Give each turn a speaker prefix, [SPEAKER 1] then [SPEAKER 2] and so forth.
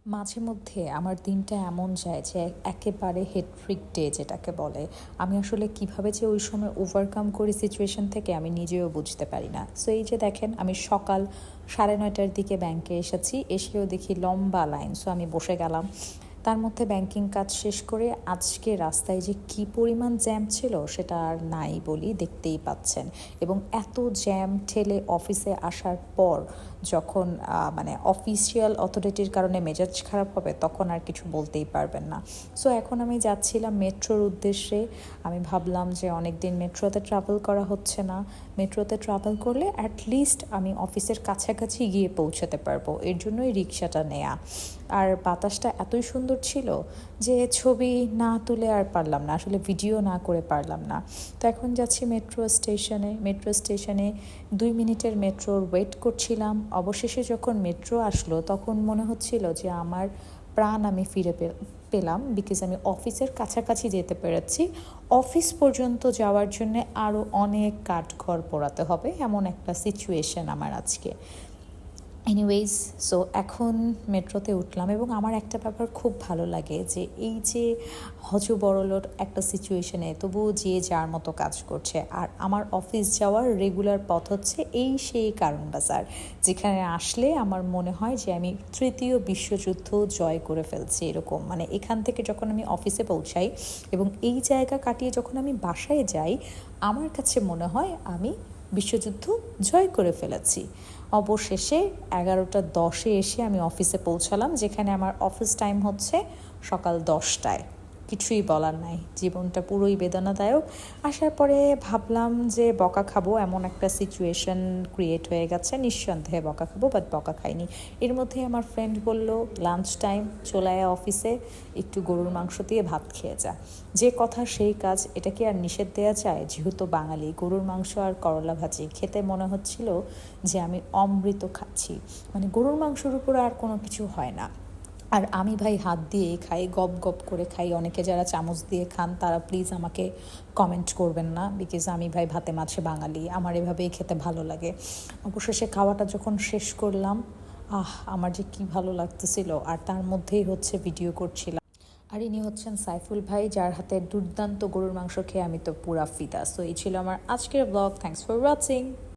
[SPEAKER 1] মাঝে মধ্যে আমার দিনটা এমন যায় যে একেবারে হেট্রিক ডে যেটাকে বলে। আমি আসলে কিভাবে যে ওই সময় ওভারকাম করি সিচুয়েশন থেকে আমি নিজেও বুঝতে পারি না। সো এই যে দেখেন আমি সকাল 9:30টার দিকে ব্যাংকে এসেছি, এসেও দেখি লম্বা লাইন। সো আমি বসে গেলাম। তার মধ্যে ব্যাংকিং কাজ শেষ করে আজকে রাস্তায় যে কী পরিমাণ জ্যাম ছিল সেটা আর নাই বলি, দেখতেই পাচ্ছেন। এবং এত জ্যাম ঠেলে অফিসে আসার পর যখন মানে অফিসিয়াল অথরিটির কারণে মেজাজ খারাপ হবে তখন আর কিছু বলতেই পারবেন না। সো এখন আমি যাচ্ছিলাম মেট্রোর উদ্দেশ্যে। আমি ভাবলাম যে অনেক দিন মেট্রোতে ট্রাভেল করা হচ্ছে না, মেট্রোতে ট্রাভেল করলে অ্যাটলিস্ট আমি অফিসের কাছাকাছি গিয়ে পৌঁছাতে পারবো, এর জন্যই রিক্সাটা নেয়া। আর বাতাসটা এতই সুন্দর ছিল যে ছবি না তুলে আর পারলাম না, আসলে ভিডিও না করে পারলাম না। তো এখন যাচ্ছি মেট্রো স্টেশনে 2 মিনিটের মেট্রোর ওয়েট করছিলাম। অবশেষে যখন মেট্রো আসলো তখন মনে হচ্ছিল যে আমার প্রাণ আমি ফিরে পেলাম, বিকজ আমি অফিসের কাছাকাছি যেতে পেরেছি। অফিস পর্যন্ত যাওয়ার জন্য আরও অনেক কাঠঘর পোড়াতে হবে, এমন একটা সিচুয়েশন আমার আজকে। এনিওয়েজ, সো এখন মেট্রোতে উঠলাম এবং আমার একটা ব্যাপার খুব ভালো লাগে যে এই যে হযবরলর একটা সিচুয়েশনে তবুও যে যার মতো কাজ করছে। আর আমার অফিস যাওয়ার রেগুলার পথ হচ্ছে এই সেই কারণ বাজার, যেখানে আসলে আমার মনে হয় যে আমি তৃতীয় বিশ্বযুদ্ধ জয় করে ফেলছি এরকম। মানে এখান থেকে যখন আমি অফিসে পৌঁছাই এবং এই জায়গা কাটিয়ে যখন আমি বাসায় যাই, আমার কাছে মনে হয় আমি বিশ্বযুদ্ধ জয় করে ফেলেছি। অবশেষে 11টা 10-এ এসে আমি অফিসে পৌঁছালাম, যেখানে আমার অফিস টাইম হচ্ছে সকাল 10টায়। কিছুই বলার নাই, জীবনটা পুরোই বেদনাদায়ক। আসার পরে ভাবলাম যে বকা খাবো, এমন একটা সিচুয়েশন ক্রিয়েট হয়ে গেছে, নিঃসন্দেহে বকা খাবো, বাট বকা খাইনি। এর মধ্যে আমার ফ্রেন্ড বলল লাঞ্চ টাইম, চলে আয় অফিসে, একটু গরুর মাংস দিয়ে ভাত খেয়ে যা। যে কথা সেই কাজ, এটা কি আর নিষেধ দেওয়া যায়? যেহেতু বাঙালি, গরুর মাংস আর করলা ভাজি খেতে মনে হচ্ছিল যে আমি অমৃত খাচ্ছি। মানে গরুর মাংসের উপরে আর কোনো কিছু হয় না। আর আমি ভাই হাত দিয়েই খাই, গপ গপ করে খাই। অনেকে যারা চামচ দিয়ে খান তারা প্লিজ আমাকে কমেন্ট করবেন না, বিকজ আমি ভাই ভাতে মাছে বাঙালি, আমার এভাবেই খেতে ভালো লাগে। অবশেষে খাওয়াটা যখন শেষ করলাম, আমার যে কি ভালো লাগতেছিল, আর তার মধ্যেই হচ্ছে ভিডিও করছিলাম। আর ইনি হচ্ছেন সাইফুল ভাই, যার হাতে দুর্দান্ত গরুর মাংস খেয়ে আমি তো পুরা ফিদা। সো এই ছিল আমার আজকের ব্লগ। Thanks for watching.